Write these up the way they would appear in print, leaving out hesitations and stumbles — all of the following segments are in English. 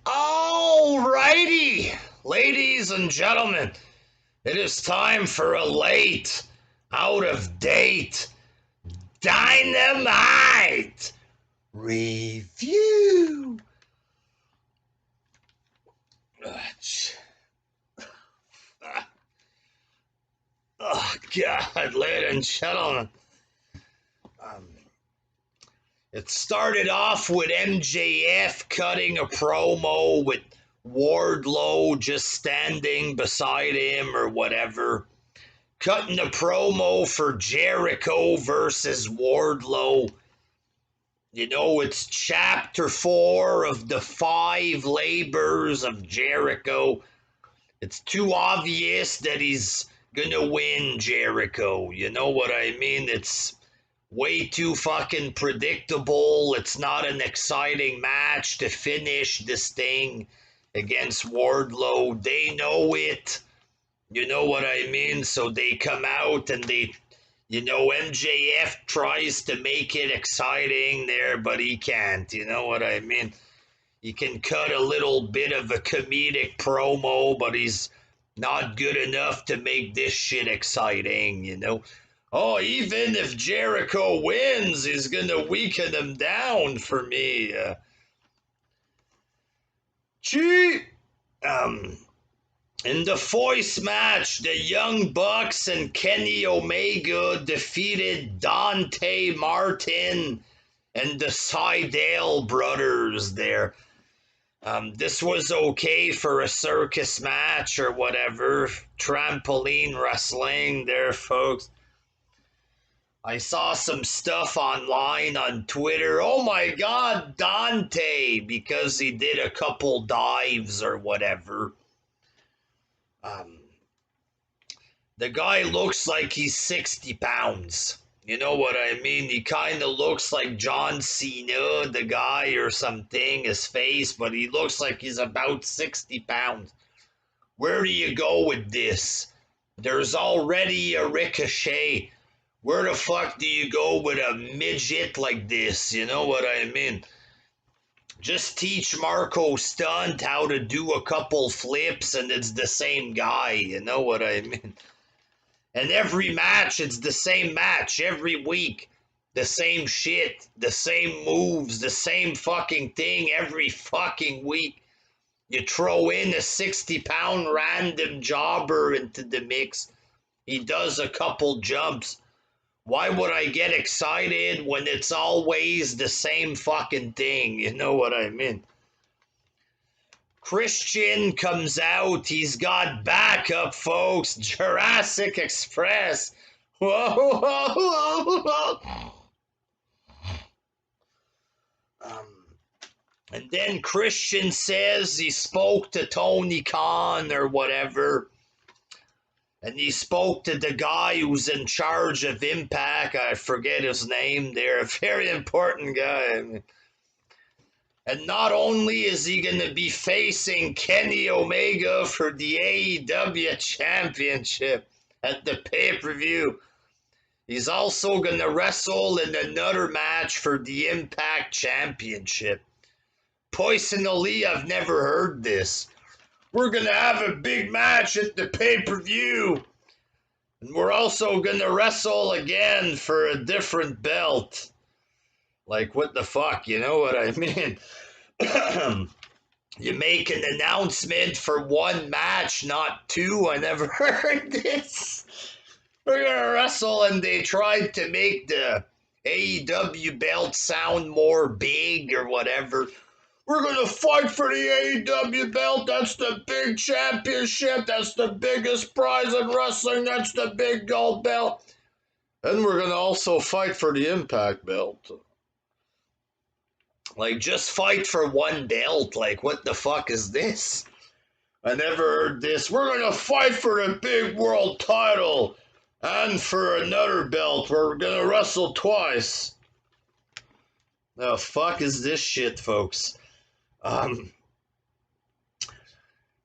Alrighty, ladies and gentlemen, it is time for a late, out of date, Dynamite review. Oh, God, ladies and gentlemen. Um, It started off with MJF cutting a promo with Wardlow just standing beside him or whatever. Cutting a promo for Jericho versus Wardlow. You know, it's chapter 4 of the 5 labors of Jericho. It's too obvious that he's gonna win, Jericho. You know what I mean? It's way too fucking predictable. It's not an exciting match to finish this thing against Wardlow. They know it. You know what I mean? So they come out and MJF tries to make it exciting there, but he can't. You know what I mean? He can cut a little bit of a comedic promo, but he's not good enough to make this shit exciting, you know? Oh, even if Jericho wins, he's gonna weaken him down for me. Gee, in the voice match, the Young Bucks and Kenny Omega defeated Dante Martin and the Seidel brothers there. This was okay for a circus match or whatever. Trampoline wrestling there, folks. I saw some stuff online on Twitter. Oh my God, Dante, because he did a couple dives or whatever. The guy looks like he's 60 pounds. You know what I mean? He kind of looks like John Cena, the guy or something, his face, but he looks like he's about 60 pounds. Where do you go with this? There's already a Ricochet. Where the fuck do you go with a midget like this? You know what I mean? Just teach Marco Stunt how to do a couple flips and it's the same guy. You know what I mean? And every match, it's the same match every week. The same shit, the same moves, the same fucking thing every fucking week. You throw in a 60-pound random jobber into the mix. He does a couple jumps. Why would I get excited when it's always the same fucking thing? You know what I mean? Christian comes out. He's got backup, folks. Jurassic Express. Whoa, whoa, whoa. And then Christian says he spoke to Tony Khan or whatever. And he spoke to the guy who's in charge of Impact. I forget his name there. A very important guy. And not only is he going to be facing Kenny Omega for the AEW Championship at the pay-per-view, he's also going to wrestle in another match for the Impact Championship. Personally, I've never heard this. We're going to have a big match at the pay-per-view. And we're also going to wrestle again for a different belt. Like, what the fuck? You know what I mean? You make an announcement for one match, not two. I never heard this. We're going to wrestle, and they tried to make the AEW belt sound more big or whatever. We're going to fight for the AEW belt. That's the big championship. That's the biggest prize in wrestling. That's the big gold belt. And we're going to also fight for the Impact belt. Like, just fight for one belt. Like, what the fuck is this? I never heard this. We're going to fight for the big world title and for another belt. We're going to wrestle twice. The fuck is this shit, folks?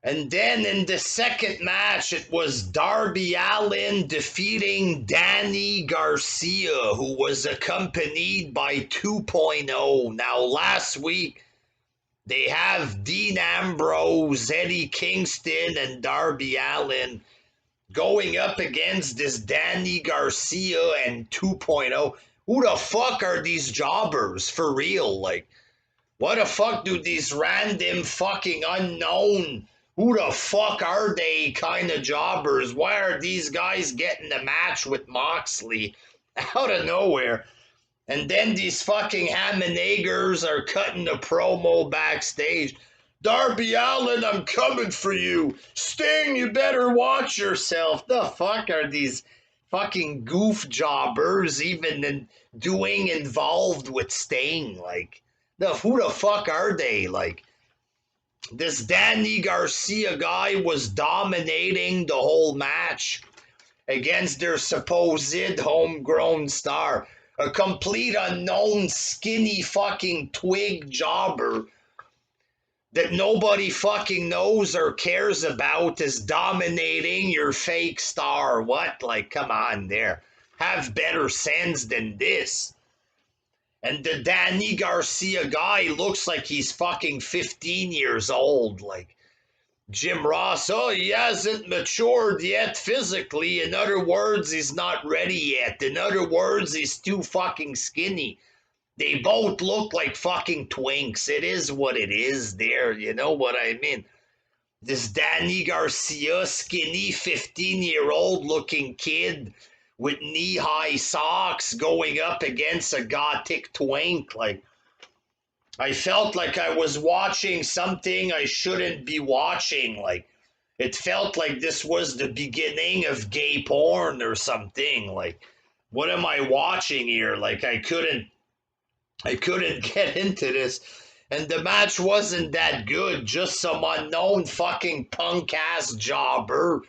And then in the second match, it was Darby Allin defeating Danny Garcia, who was accompanied by 2.0. Now, last week, They have Dean Ambrose, Eddie Kingston, and Darby Allin going up against this Danny Garcia and 2.0. Who the fuck are these jobbers for real? Like, what the fuck do these random fucking unknown, who the fuck are they kind of jobbers? Why are these guys getting a match with Moxley out of nowhere? And then these fucking ham and eggers are cutting a promo backstage. Darby Allin, I'm coming for you. Sting, you better watch yourself. The fuck are these fucking goof jobbers even doing involved with Sting? Like, who the fuck are they? Like, this Danny Garcia guy was dominating the whole match against their supposed homegrown star. A complete unknown skinny fucking twig jobber that nobody fucking knows or cares about is dominating your fake star. What? Like, come on there. Have better sense than this. And the Danny Garcia guy looks like he's fucking 15 years old. Like, Jim Ross, oh, he hasn't matured yet physically. In other words, he's not ready yet. In other words, he's too fucking skinny. They both look like fucking twinks. It is what it is there. You know what I mean? This Danny Garcia, skinny 15-year-old looking kid with knee-high socks going up against a gothic twink. Like, I felt like I was watching something I shouldn't be watching. Like, it felt like this was the beginning of gay porn or something. Like, what am I watching here? Like, I couldn't get into this. And the match wasn't that good. Just some unknown fucking punk ass jobber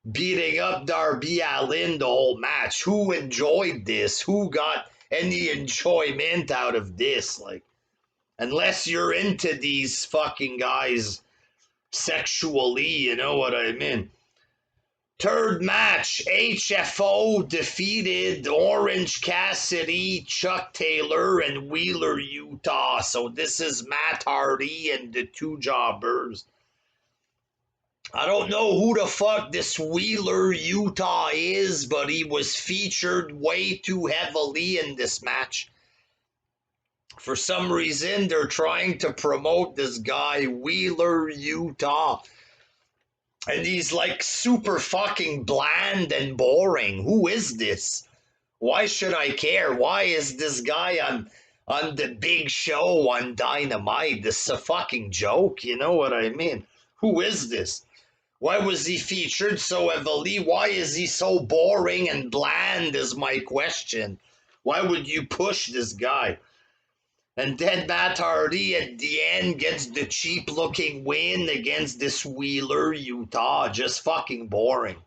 beating up Darby Allin the whole match. Who enjoyed this? Who got any enjoyment out of this? Like, unless you're into these fucking guys sexually, you know what I mean? Third match, HFO defeated Orange Cassidy, Chuck Taylor, and Wheeler Utah. So this is Matt Hardy and the two jobbers. I don't know who the fuck this Wheeler Utah is, but he was featured way too heavily in this match. For some reason, they're trying to promote this guy, Wheeler Utah. And he's like super fucking bland and boring. Who is this? Why should I care? Why is this guy on the big show on Dynamite? This is a fucking joke, you know what I mean? Who is this? Why was he featured so heavily? Why is he so boring and bland is my question. Why would you push this guy? And then Matt Hardy at the end gets the cheap looking win against this Wheeler Utah. Just fucking boring.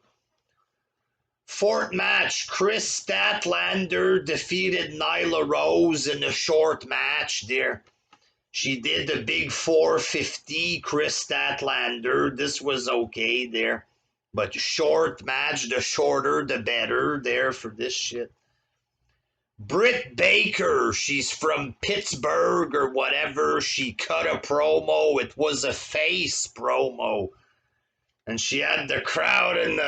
Fourth match, Chris Statlander defeated Nyla Rose in a short match there. She did the big 450, Chris Statlander. This was okay there. But short match, the shorter, the better there for this shit. Britt Baker, she's from Pittsburgh or whatever. She cut a promo. It was a face promo. And she had the crowd in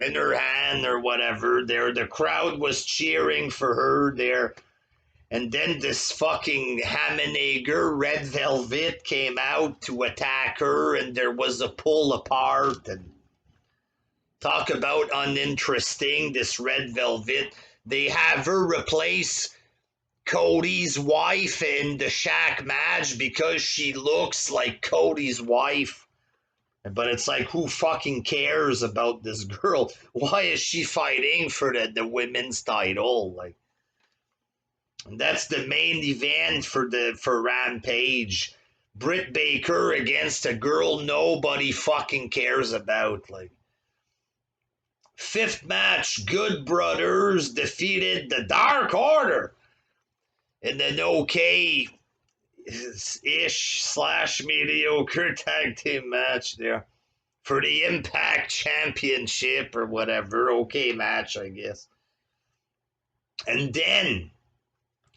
in her hand or whatever there. The crowd was cheering for her there. And then this fucking Hammenager, Red Velvet, came out to attack her, and there was a pull apart. And talk about uninteresting, this Red Velvet. They have her replace Cody's wife in the Shaq match because she looks like Cody's wife. But it's like, who fucking cares about this girl? Why is she fighting for the women's title? Like, that's the main event for Rampage. Britt Baker against a girl nobody fucking cares about. Like, fifth match, Good Brothers defeated the Dark Order in an okay-ish / mediocre tag team match there for the Impact Championship or whatever. Okay match, I guess. And then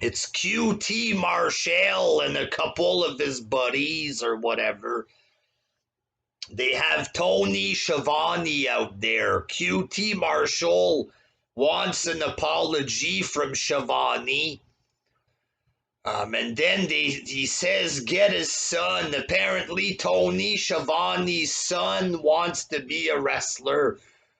It's QT Marshall and a couple of his buddies or whatever. They have Tony Schiavone out there. QT Marshall wants an apology from Schiavone. And then he says, get his son. Apparently, Tony Schiavone's son wants to be a wrestler.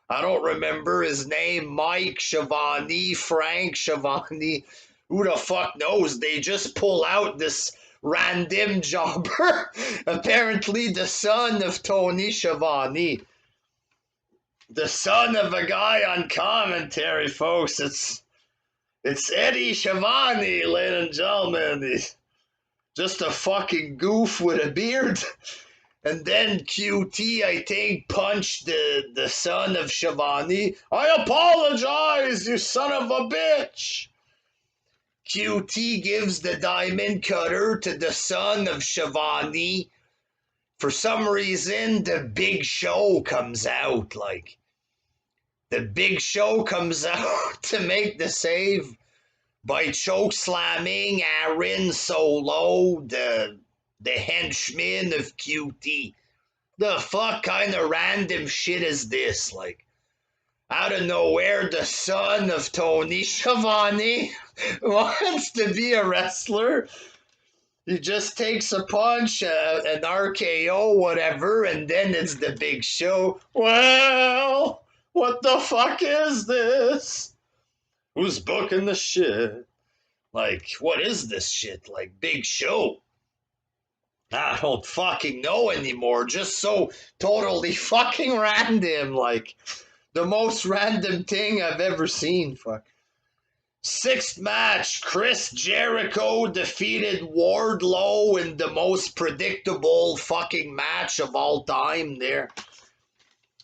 I don't remember his name. Mike Schiavone, Frank Schiavone. Who the fuck knows? They just pull out this random jobber. Apparently, the son of Tony Schiavone. The son of a guy on commentary, folks. It's Eddie Schiavone, ladies and gentlemen. He's just a fucking goof with a beard. And then QT, I think, punched the son of Schiavone. I apologize, you son of a bitch. QT gives the diamond cutter to the son of Schiavone. For some reason, the Big Show comes out. Like, the Big Show comes out to make the save by choke slamming Aaron Solo, the henchman of QT. The fuck kind of random shit is this? Like, out of nowhere, the son of Tony Schiavone wants to be a wrestler. He just takes a punch, an RKO, whatever, and then it's the Big Show. Well, what the fuck is this? Who's booking the shit? Like, what is this shit? Like, Big Show? I don't fucking know anymore. Just so totally fucking random. Like, the most random thing I've ever seen. Fuck. Sixth match, Chris Jericho defeated Wardlow in the most predictable fucking match of all time there.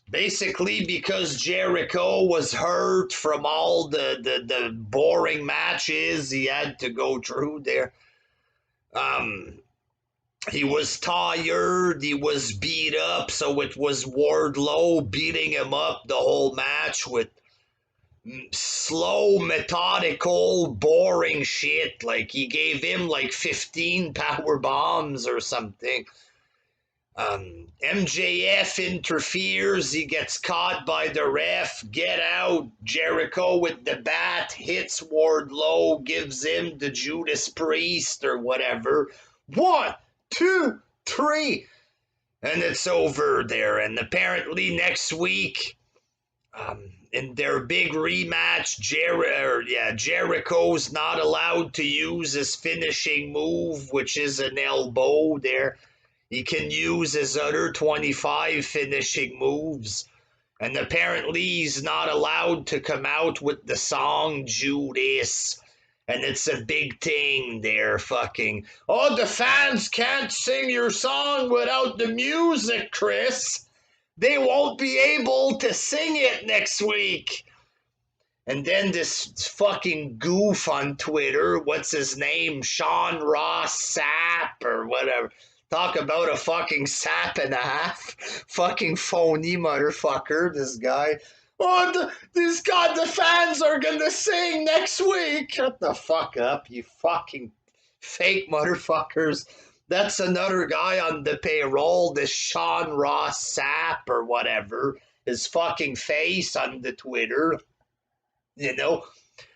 Basically, because Jericho was hurt from all the boring matches he had to go through there. He was tired, he was beat up, so it was Wardlow beating him up the whole match with slow, methodical, boring shit. Like, he gave him like 15 power bombs or something. MJF interferes, he gets caught by the ref, get out, Jericho with the bat, hits Wardlow, gives him the Judas Priest or whatever. 1, 2, 3, and it's over there. And apparently next week, in their big rematch, Jericho's not allowed to use his finishing move, which is an elbow there. He can use his other 25 finishing moves. And apparently he's not allowed to come out with the song Judas. And it's a big thing there, fucking. Oh, the fans can't sing your song without the music, Chris. They won't be able to sing it next week. And then this fucking goof on Twitter, what's his name? Sean Ross Sapp or whatever. Talk about a fucking sap and a half. Fucking phony motherfucker, this guy. Oh, the fans are gonna sing next week. Shut the fuck up, you fucking fake motherfuckers. That's another guy on the payroll, this Sean Ross Sapp or whatever. His fucking face on the Twitter. You know?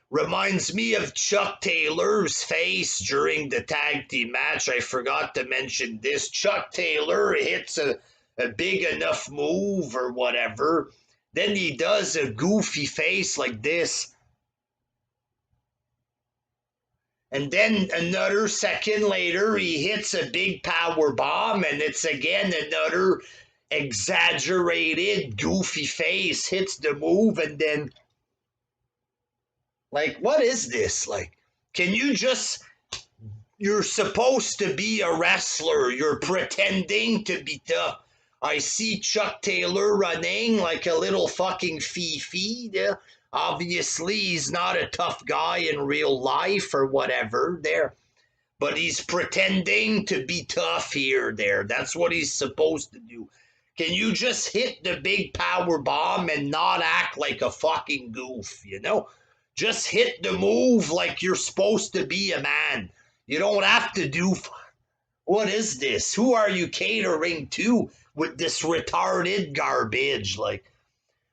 Reminds me of Chuck Taylor's face during the tag team match. I forgot to mention this. Chuck Taylor hits a big enough move or whatever. Then he does a goofy face like this. And then another second later, he hits a big power bomb, and it's again another exaggerated goofy face. Hits the move, and then... Like, what is this? Like, can you just... You're supposed to be a wrestler. You're pretending to be tough. I see Chuck Taylor running like a little fucking fifi there. Obviously, he's not a tough guy in real life or whatever there. But he's pretending to be tough here, there. That's what he's supposed to do. Can you just hit the big power bomb and not act like a fucking goof, you know? Just hit the move like you're supposed to be a man. You don't have to do. What is this? Who are you catering to with this retarded garbage? Like,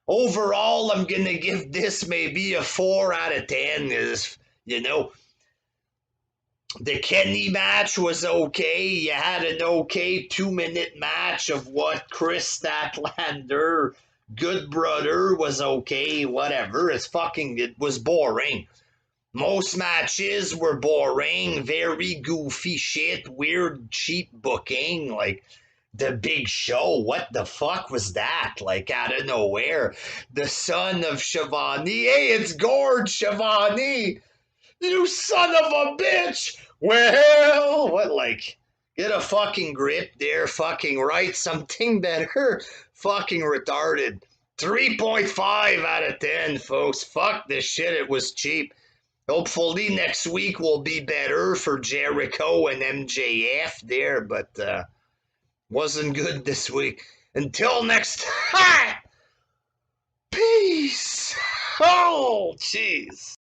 overall, I'm gonna give this maybe a 4 out of 10. Is, you know, the Kenny match was okay. You had an okay 2-minute match of what Chris Statlander, Good Brother, was okay. Whatever. It was boring. Most matches were boring, very goofy shit, weird, cheap booking. Like, the Big Show, what the fuck was that? Like, out of nowhere. The son of Shivani. Hey, it's Gord Shivani. You son of a bitch. Well, what, like, get a fucking grip there. Fucking write something better. Fucking retarded. 3.5 out of 10, folks. Fuck this shit. It was cheap. Hopefully next week will be better for Jericho and MJF there, but wasn't good this week. Until next time, peace. Oh, jeez.